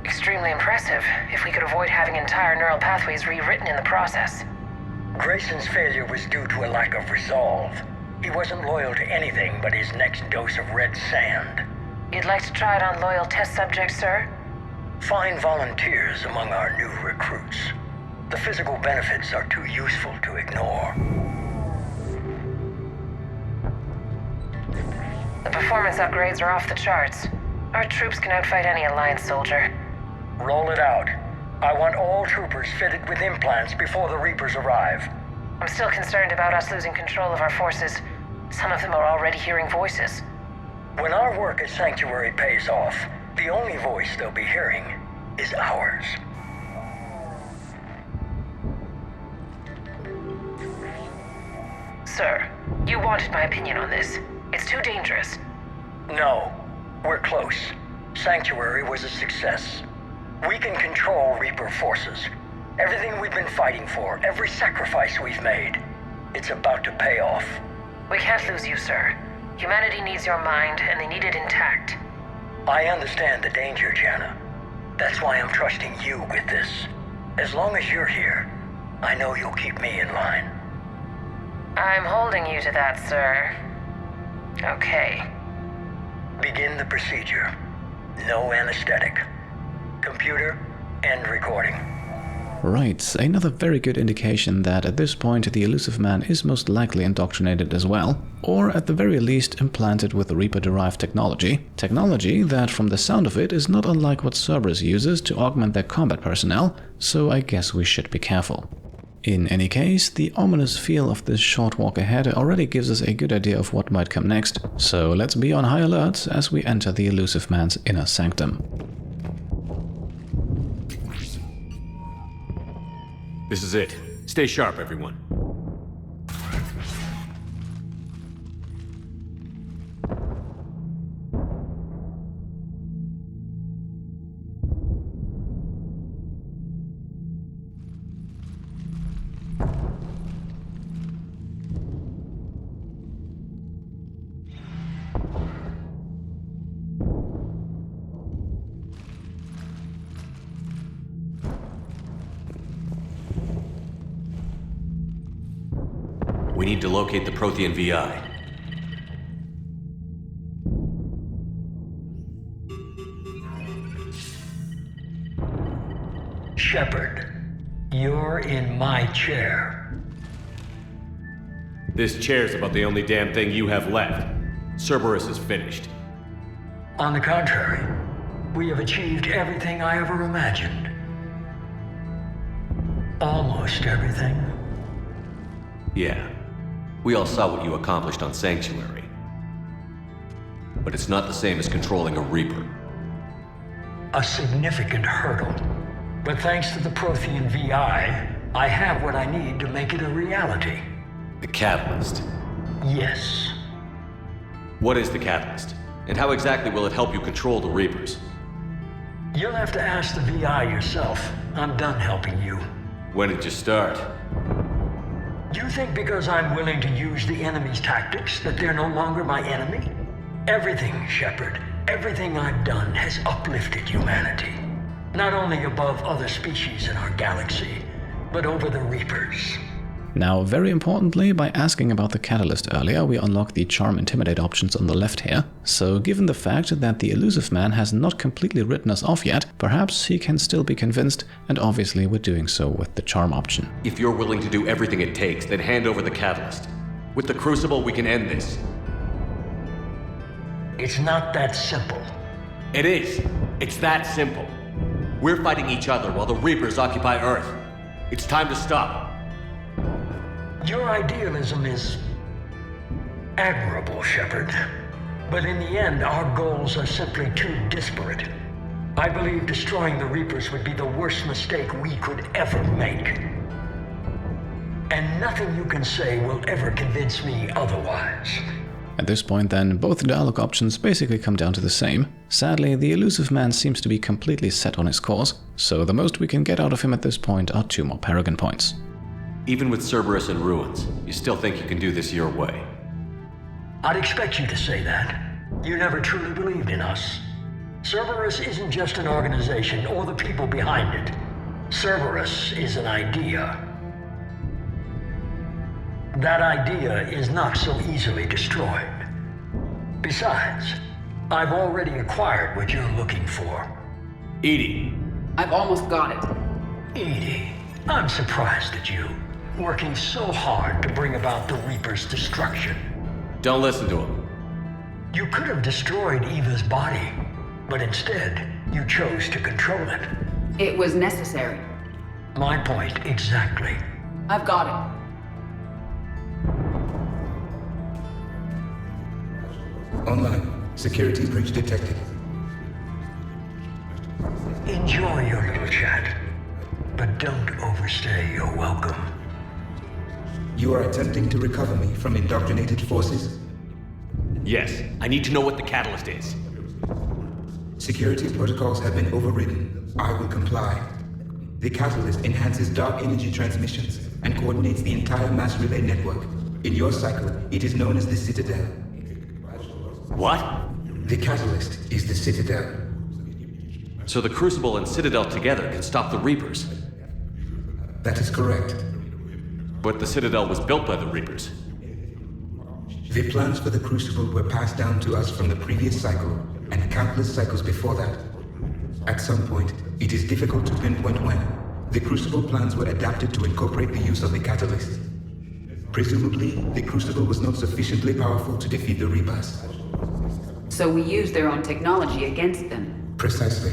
Extremely impressive, if we could avoid having entire neural pathways rewritten in the process. Grayson's failure was due to a lack of resolve. He wasn't loyal to anything but his next dose of red sand. You'd like to try it on loyal test subjects, sir? Find volunteers among our new recruits. The physical benefits are too useful to ignore. The performance upgrades are off the charts. Our troops can outfight any Alliance soldier. Roll it out. I want all troopers fitted with implants before the Reapers arrive. I'm still concerned about us losing control of our forces. Some of them are already hearing voices. When our work at Sanctuary pays off, the only voice they'll be hearing is ours. Sir, you wanted my opinion on this. It's too dangerous. No, we're close. Sanctuary was a success. We can control Reaper forces. Everything we've been fighting for, every sacrifice we've made, it's about to pay off. We can't lose you, sir. Humanity needs your mind, and they need it intact. I understand the danger, Jana. That's why I'm trusting you with this. As long as you're here, I know you'll keep me in line. I'm holding you to that, sir. Okay. Begin the procedure. No anesthetic. Computer, end recording. Right, another very good indication that at this point the Illusive Man is most likely indoctrinated as well, or at the very least implanted with Reaper-derived technology. Technology that, from the sound of it, is not unlike what Cerberus uses to augment their combat personnel, so I guess we should be careful. In any case, the ominous feel of this short walk ahead already gives us a good idea of what might come next, so let's be on high alert as we enter the Illusive Man's Inner Sanctum. This is it. Stay sharp, everyone. We need to locate the Prothean VI. Shepard, you're in my chair. This chair's about the only damn thing you have left. Cerberus is finished. On the contrary, we have achieved everything I ever imagined. Almost everything. Yeah. We all saw what you accomplished on Sanctuary. But it's not the same as controlling a Reaper. A significant hurdle. But thanks to the Prothean VI, I have what I need to make it a reality. The Catalyst. Yes. What is the Catalyst? And how exactly will it help you control the Reapers? You'll have to ask the VI yourself. I'm done helping you. When did you start? You think because I'm willing to use the enemy's tactics that they're no longer my enemy? Everything, Shepard, everything I've done has uplifted humanity. Not only above other species in our galaxy, but over the Reapers. Now, very importantly, by asking about the catalyst earlier, we unlock the Charm Intimidate options on the left here. So given the fact that the Illusive Man has not completely written us off yet, perhaps he can still be convinced, and obviously we're doing so with the Charm option. If you're willing to do everything it takes, then hand over the catalyst. With the Crucible, we can end this. It's not that simple. It is. It's that simple. We're fighting each other while the Reapers occupy Earth. It's time to stop. Your idealism is admirable, Shepard. But in the end, our goals are simply too disparate. I believe destroying the Reapers would be the worst mistake we could ever make. And nothing you can say will ever convince me otherwise. At this point then, both dialogue options basically come down to the same. Sadly, the Illusive Man seems to be completely set on his course, so the most we can get out of him at this point are 2 more Paragon points. Even with Cerberus in ruins, you still think you can do this your way? I'd expect you to say that. You never truly believed in us. Cerberus isn't just an organization or the people behind it. Cerberus is an idea. That idea is not so easily destroyed. Besides, I've already acquired what you're looking for. EDI. I've almost got it. EDI, I'm surprised at you. Working so hard to bring about the Reaper's destruction. Don't listen to him. You could have destroyed Eva's body, but instead, you chose to control it. It was necessary. My point exactly. I've got it. Online. Security breach detected. Enjoy your little chat, but don't overstay your welcome. You are attempting to recover me from indoctrinated forces? Yes, I need to know what the catalyst is. Security protocols have been overridden. I will comply. The catalyst enhances dark energy transmissions and coordinates the entire mass relay network. In your cycle, it is known as the Citadel. What? The catalyst is the Citadel. So the Crucible and Citadel together can stop the Reapers? That is correct. But the Citadel was built by the Reapers. The plans for the Crucible were passed down to us from the previous cycle, and countless cycles before that. At some point, it is difficult to pinpoint when, the Crucible plans were adapted to incorporate the use of the catalyst. Presumably, the Crucible was not sufficiently powerful to defeat the Reapers. So we used their own technology against them. Precisely.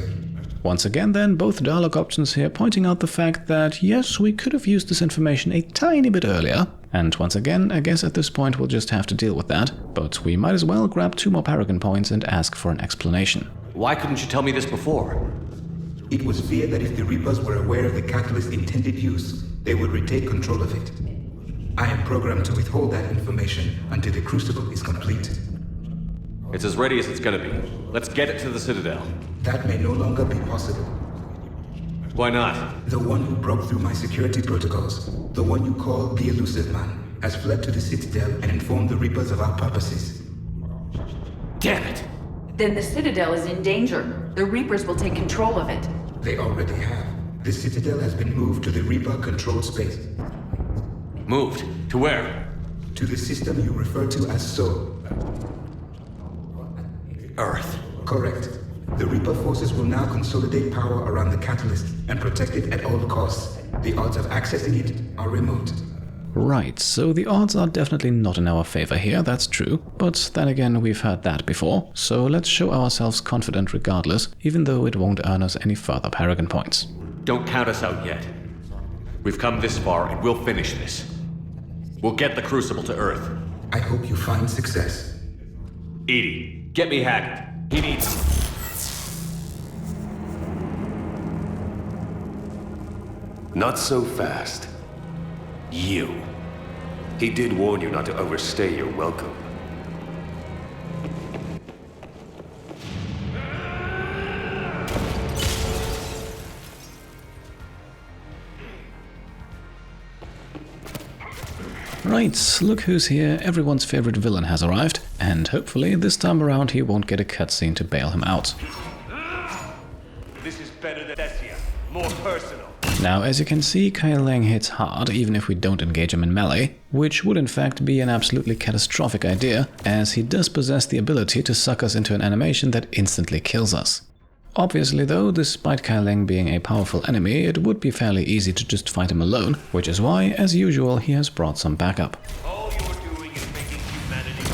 Once again then, both dialogue options here pointing out the fact that yes, we could have used this information a tiny bit earlier, and once again, I guess at this point we'll just have to deal with that, but we might as well grab 2 more Paragon points and ask for an explanation. Why couldn't you tell me this before? It was feared that if the Reapers were aware of the catalyst's intended use, they would retake control of it. I am programmed to withhold that information until the Crucible is complete. It's as ready as it's gonna be. Let's get it to the Citadel. That may no longer be possible. Why not? The one who broke through my security protocols, the one you call the Illusive Man, has fled to the Citadel and informed the Reapers of our purposes. Damn it! Then the Citadel is in danger. The Reapers will take control of it. They already have. The Citadel has been moved to the Reaper-controlled space. Moved? To where? To the system you refer to as Sol. Earth. Correct. The Reaper forces will now consolidate power around the catalyst and protect it at all costs. The odds of accessing it are remote. Right, so the odds are definitely not in our favor here, that's true. But then again, we've heard that before, so let's show ourselves confident regardless, even though it won't earn us any further Paragon points. Don't count us out yet. We've come this far and we'll finish this. We'll get the Crucible to Earth. I hope you find success. EDI, get me Hackett. He needs... Not so fast. You. He did warn you not to overstay your welcome. Right, look who's here. Everyone's favorite villain has arrived, and hopefully this time around he won't get a cutscene to bail him out. This is better than Dessia. More personal. Now, as you can see, Kai Leng hits hard even if we don't engage him in melee, which would in fact be an absolutely catastrophic idea, as he does possess the ability to suck us into an animation that instantly kills us. Obviously though, despite Kai Leng being a powerful enemy, it would be fairly easy to just fight him alone, which is why, as usual, he has brought some backup. All you're doing is making humanity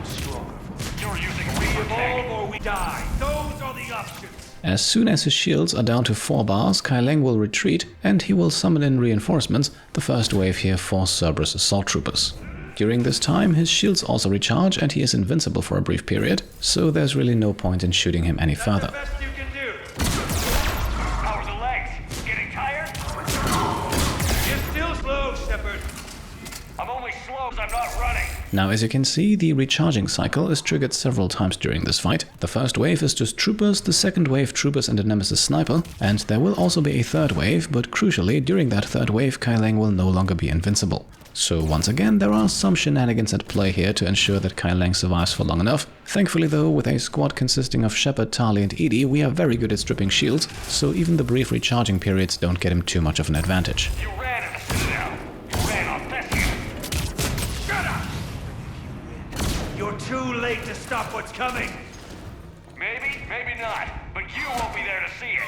stronger. You're using we evolve or we die. Those are the options. As soon as his shields are down to 4 bars, Kai Leng will retreat, and he will summon in reinforcements, the first wave here for Cerberus assault troopers. During this time, his shields also recharge and he is invincible for a brief period, so there's really no point in shooting him any further. How are the legs? Getting tired? You're still slow, Shepard. I'm only slow because I'm not running. Now, as you can see, the recharging cycle is triggered several times during this fight. The first wave is just troopers, the second wave troopers and a nemesis sniper, and there will also be a third wave, but crucially, during that third wave, Kai Leng will no longer be invincible. So once again, there are some shenanigans at play here to ensure that Kai Leng survives for long enough. Thankfully though, with a squad consisting of Shepard, Tali and Edie, we are very good at stripping shields, so even the brief recharging periods don't get him too much of an advantage. You ran in the Citadel. You ran off Thessia. Shut up! You're too late to stop what's coming. Maybe, maybe not. But you won't be there to see it.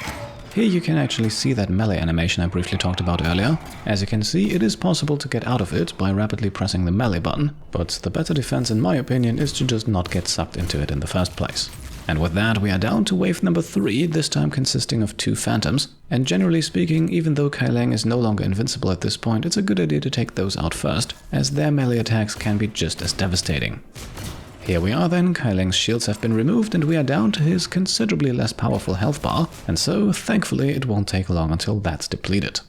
Here you can actually see that melee animation I briefly talked about earlier. As you can see, it is possible to get out of it by rapidly pressing the melee button, but the better defense in my opinion is to just not get sucked into it in the first place. And with that, we are down to wave number 3, this time consisting of 2 phantoms, and generally speaking, even though Kai Leng is no longer invincible at this point, it's a good idea to take those out first, as their melee attacks can be just as devastating. Here we are then, Kai Leng's shields have been removed and we are down to his considerably less powerful health bar, and so, thankfully, it won't take long until that's depleted.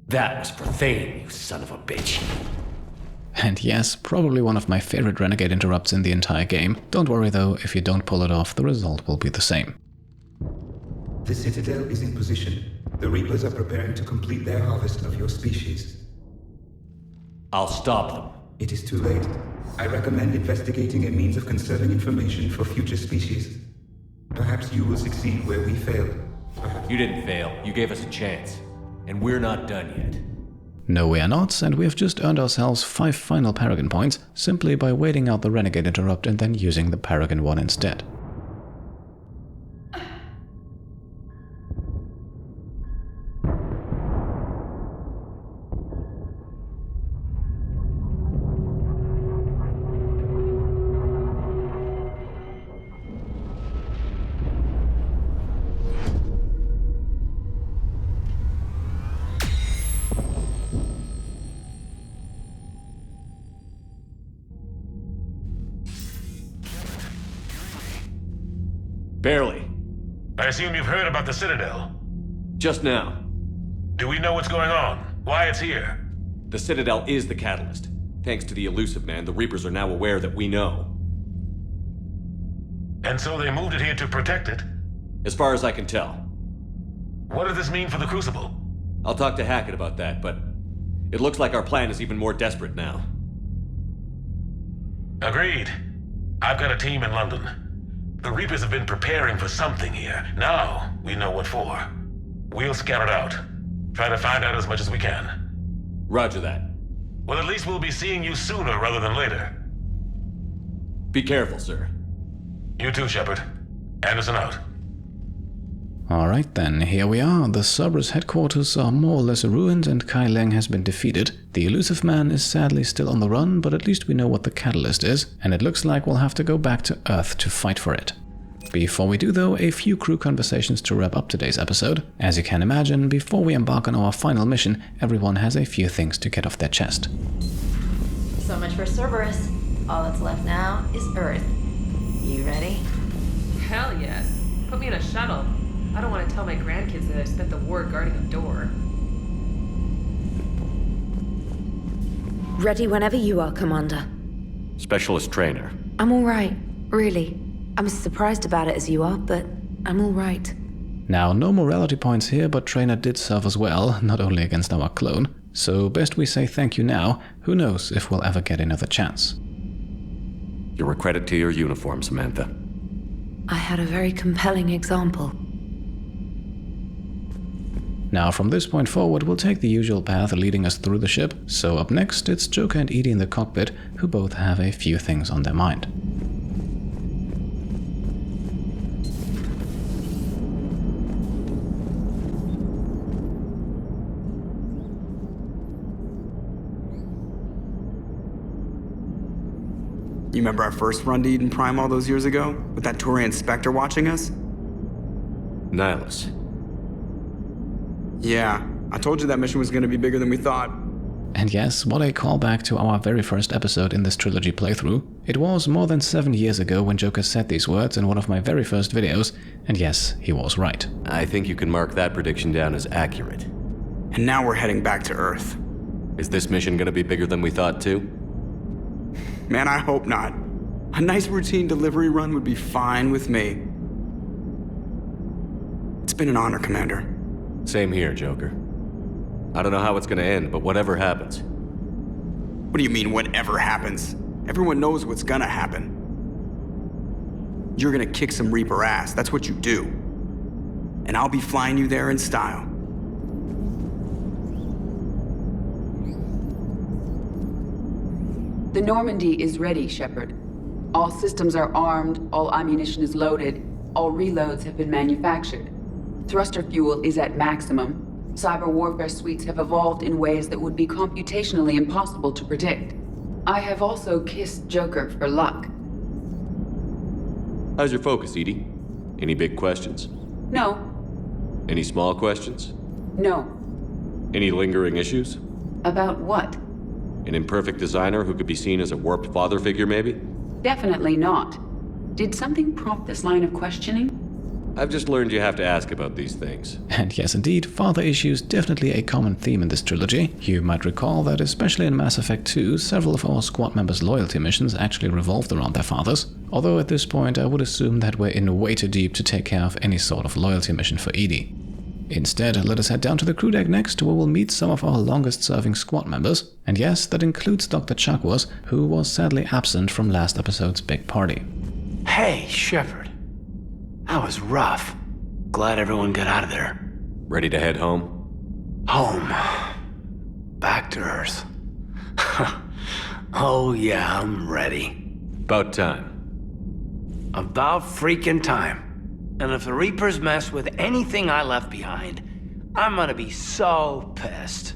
That was Prothean, you son of a bitch. And yes, probably one of my favorite renegade interrupts in the entire game. Don't worry though, if you don't pull it off, the result will be the same. The Citadel is in position. The Reapers are preparing to complete their harvest of your species. I'll stop them. It is too late. I recommend investigating a means of conserving information for future species. Perhaps you will succeed where we failed. You didn't fail. You gave us a chance. And we're not done yet. No, we are not, and we have just earned ourselves 5 final Paragon points simply by waiting out the Renegade interrupt and then using the Paragon one instead. Barely. I assume you've heard about the Citadel? Just now. Do we know what's going on? Why it's here? The Citadel is the catalyst. Thanks to the Illusive Man, the Reapers are now aware that we know. And so they moved it here to protect it? As far as I can tell. What does this mean for the Crucible? I'll talk to Hackett about that, but it looks like our plan is even more desperate now. Agreed. I've got a team in London. The Reapers have been preparing for something here. Now, we know what for. We'll scout it out. Try to find out as much as we can. Roger that. Well, at least we'll be seeing you sooner rather than later. Be careful, sir. You too, Shepard. Anderson out. Alright then, here we are. The Cerberus headquarters are more or less ruined and Kai Leng has been defeated. The Illusive Man is sadly still on the run, but at least we know what the catalyst is, and it looks like we'll have to go back to Earth to fight for it. Before we do though, a few crew conversations to wrap up today's episode. As you can imagine, before we embark on our final mission, everyone has a few things to get off their chest. So much for Cerberus. All that's left now is Earth. You ready? Hell yes. Put me in a shuttle. I don't want to tell my grandkids that I spent the war guarding a door. Ready whenever you are, Commander. Specialist trainer. I'm alright, really. I'm as surprised about it as you are, but I'm alright. Now, no morality points here, but Trainer did serve us well, not only against our clone. So best we say thank you now. Who knows if we'll ever get another chance. You're a credit to your uniform, Samantha. I had a very compelling example. Now from this point forward, we'll take the usual path leading us through the ship. So up next, it's Joker and Edie in the cockpit, who both have a few things on their mind. You remember our first run to Eden Prime all those years ago? With that Turian Spectre watching us? Nihilus. Yeah, I told you that mission was going to be bigger than we thought. And yes, what a callback to our very first episode in this trilogy playthrough. It was more than 7 years ago when Joker said these words in one of my very first videos, and yes, he was right. I think you can mark that prediction down as accurate. And now we're heading back to Earth. Is this mission gonna be bigger than we thought too? Man, I hope not. A nice routine delivery run would be fine with me. It's been an honor, Commander. Same here, Joker. I don't know how it's gonna end, but whatever happens. What do you mean, whatever happens? Everyone knows what's gonna happen. You're gonna kick some Reaper ass, that's what you do. And I'll be flying you there in style. The Normandy is ready, Shepard. All systems are armed, all ammunition is loaded, all reloads have been manufactured. Thruster fuel is at maximum. Cyber warfare suites have evolved in ways that would be computationally impossible to predict. I have also kissed Joker for luck. How's your focus, Edie? Any big questions? No. Any small questions? No. Any lingering issues? About what? An imperfect designer who could be seen as a warped father figure, maybe? Definitely not. Did something prompt this line of questioning? I've just learned you have to ask about these things. And yes indeed, father issues definitely a common theme in this trilogy. You might recall that especially in Mass Effect 2, several of our squad members' loyalty missions actually revolved around their fathers. Although at this point I would assume that we're in way too deep to take care of any sort of loyalty mission for Edie. Instead, let us head down to the crew deck next, where we'll meet some of our longest-serving squad members. And yes, that includes Dr. Chakwas, who was sadly absent from last episode's big party. Hey, Shepard. That was rough. Glad everyone got out of there. Ready to head home? Home. Back to Earth. Oh yeah, I'm ready. About time. About freaking time. And if the Reapers mess with anything I left behind, I'm gonna be so pissed.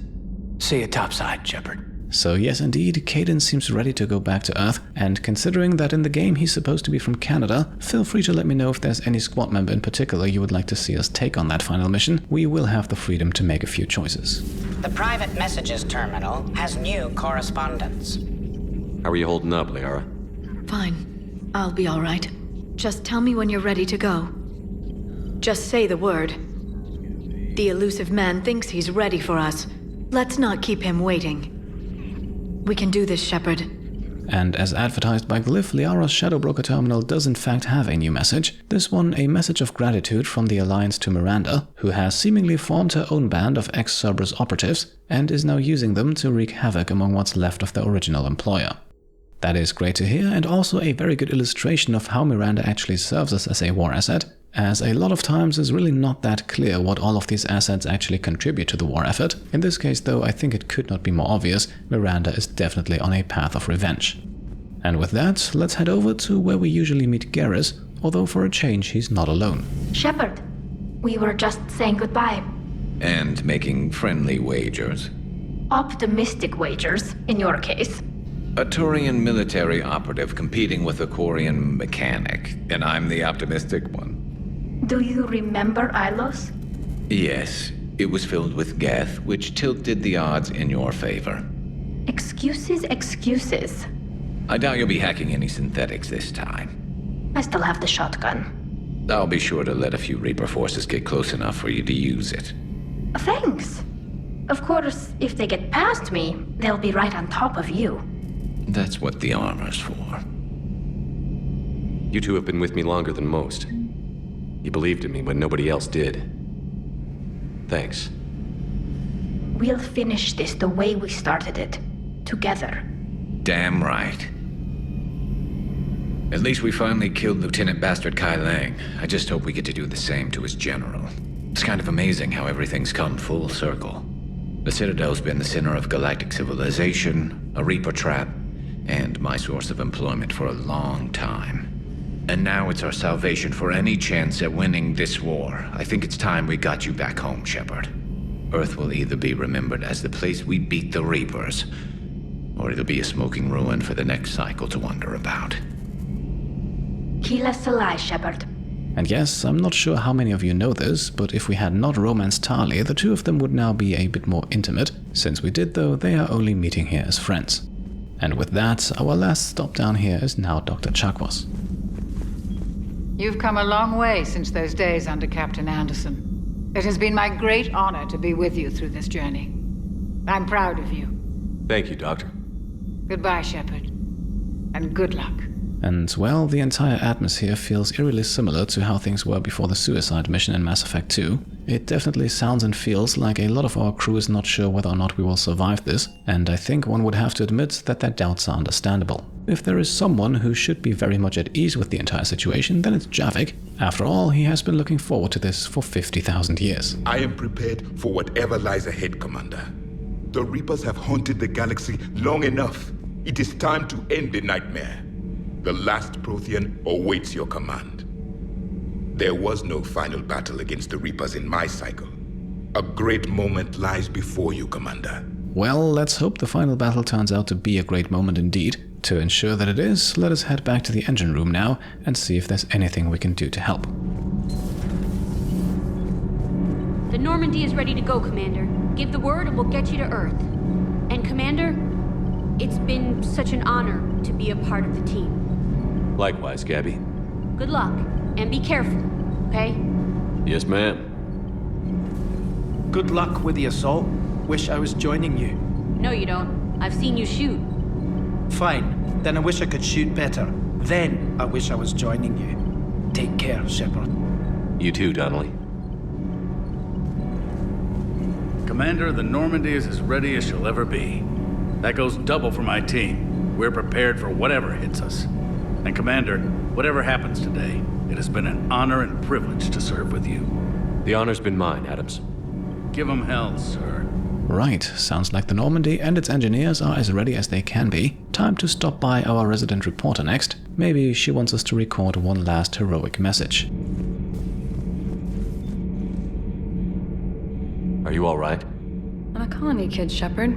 See you topside, Shepard. So yes indeed, Caden seems ready to go back to Earth, and considering that in the game he's supposed to be from Canada, feel free to let me know if there's any squad member in particular you would like to see us take on that final mission. We will have the freedom to make a few choices. The private messages terminal has new correspondence. How are you holding up, Liara? Fine. I'll be all right. Just tell me when you're ready to go. Just say the word. The Illusive Man thinks he's ready for us. Let's not keep him waiting. We can do this, Shepard. And as advertised by Glyph, Liara's Shadow Broker terminal does in fact have a new message. This one a message of gratitude from the Alliance to Miranda, who has seemingly formed her own band of ex-Cerberus operatives and is now using them to wreak havoc among what's left of the original employer. That is great to hear, and also a very good illustration of how Miranda actually serves us as a war asset, as a lot of times it's really not that clear what all of these assets actually contribute to the war effort. In this case though, I think it could not be more obvious, Miranda is definitely on a path of revenge. And with that, let's head over to where we usually meet Garrus, although for a change he's not alone. Shepard, we were just saying goodbye. And making friendly wagers. Optimistic wagers, in your case. A Turian military operative competing with a Quarian mechanic, and I'm the optimistic one. Do you remember Ilos? Yes, it was filled with Geth, which tilted the odds in your favor. Excuses. I doubt you'll be hacking any synthetics this time. I still have the shotgun. I'll be sure to let a few Reaper forces get close enough for you to use it. Thanks. Of course, if they get past me, they'll be right on top of you. That's what the armor's for. You two have been with me longer than most. You believed in me when nobody else did. Thanks. We'll finish this the way we started it. Together. Damn right. At least we finally killed Lieutenant Bastard Kai Leng. I just hope we get to do the same to his general. It's kind of amazing how everything's come full circle. The Citadel's been the center of galactic civilization, a Reaper trap, and my source of employment for a long time. And now it's our salvation for any chance at winning this war. I think it's time we got you back home, Shepard. Earth will either be remembered as the place we beat the Reapers, or it'll be a smoking ruin for the next cycle to wonder about. Keep us alive, Shepard. And yes, I'm not sure how many of you know this, but if we had not romanced Tali, the two of them would now be a bit more intimate. Since we did though, they are only meeting here as friends. And with that, our last stop down here is now Dr. Chakwas. You've come a long way since those days under Captain Anderson. It has been my great honor to be with you through this journey. I'm proud of you. Thank you, Doctor. Goodbye, Shepard. And good luck. And, well, the entire atmosphere feels eerily similar to how things were before the suicide mission in Mass Effect 2. It definitely sounds and feels like a lot of our crew is not sure whether or not we will survive this, and I think one would have to admit that their doubts are understandable. If there is someone who should be very much at ease with the entire situation, then it's Javik. After all, he has been looking forward to this for 50,000 years. I am prepared for whatever lies ahead, Commander. The Reapers have haunted the galaxy long enough. It is time to end the nightmare. The last Prothean awaits your command. There was no final battle against the Reapers in my cycle. A great moment lies before you, Commander. Well, let's hope the final battle turns out to be a great moment indeed. To ensure that it is, let us head back to the engine room now and see if there's anything we can do to help. The Normandy is ready to go, Commander. Give the word and we'll get you to Earth. And Commander, it's been such an honor to be a part of the team. Likewise, Gabby. Good luck, and be careful, okay? Yes, ma'am. Good luck with the assault. Wish I was joining you. No, you don't. I've seen you shoot. Fine. Then I wish I could shoot better. Then I wish I was joining you. Take care, Shepard. You too, Donnelly. Commander, the Normandy is as ready as she'll ever be. That goes double for my team. We're prepared for whatever hits us. And Commander, whatever happens today, it has been an honor and privilege to serve with you. The honor's been mine, Adams. Give 'em hell, sir. Right, sounds like the Normandy and its engineers are as ready as they can be. Time to stop by our resident reporter next. Maybe she wants us to record one last heroic message. Are you all right? I'm a colony kid, Shepard.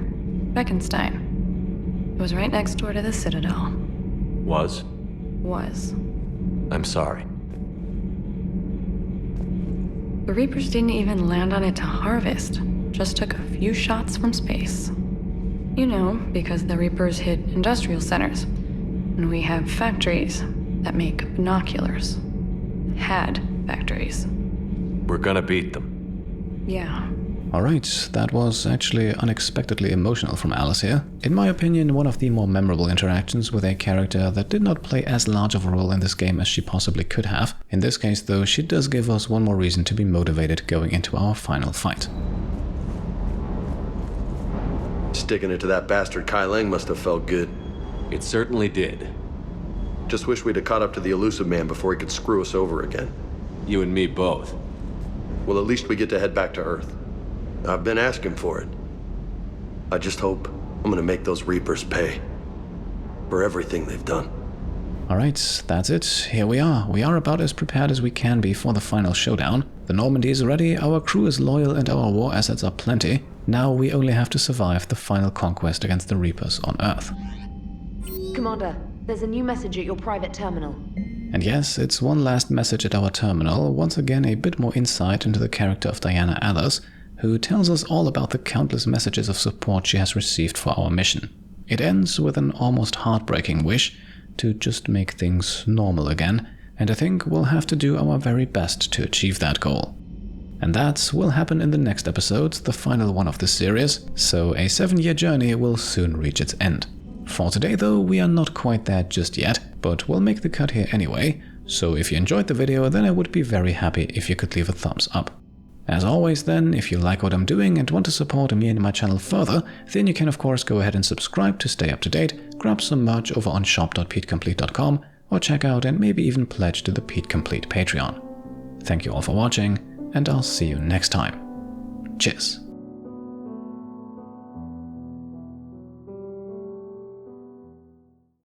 Beckenstein. It was right next door to the Citadel. Was? Was. I'm sorry. The Reapers didn't even land on it to harvest. Just took a few shots from space. You know, because the Reapers hit industrial centers. And we have factories that make binoculars. Had factories. We're gonna beat them. Yeah. Alright, that was actually unexpectedly emotional from Alice here. In my opinion, one of the more memorable interactions with a character that did not play as large of a role in this game as she possibly could have. In this case though, she does give us one more reason to be motivated going into our final fight. Sticking it to that bastard Kai Leng must have felt good. It certainly did. Just wish we'd have caught up to the Illusive Man before he could screw us over again. You and me both. Well, at least we get to head back to Earth. I've been asking for it. I just hope I'm gonna make those Reapers pay for everything they've done. Alright, that's it. Here we are. We are about as prepared as we can be for the final showdown. The Normandy is ready, our crew is loyal, and our war assets are plenty. Now we only have to survive the final conquest against the Reapers on Earth. Commander, there's a new message at your private terminal. And yes, it's one last message at our terminal, once again a bit more insight into the character of Diana Athers, who tells us all about the countless messages of support she has received for our mission. It ends with an almost heartbreaking wish to just make things normal again, and I think we'll have to do our very best to achieve that goal. And that will happen in the next episode, the final one of this series, so a 7-year journey will soon reach its end. For today though, we are not quite there just yet, but we'll make the cut here anyway, so if you enjoyed the video then I would be very happy if you could leave a thumbs up. As always then, if you like what I'm doing and want to support me and my channel further, then you can of course go ahead and subscribe to stay up to date, grab some merch over on shop.petecomplete.com, or check out and maybe even pledge to the Pete Complete Patreon. Thank you all for watching, and I'll see you next time. Cheers.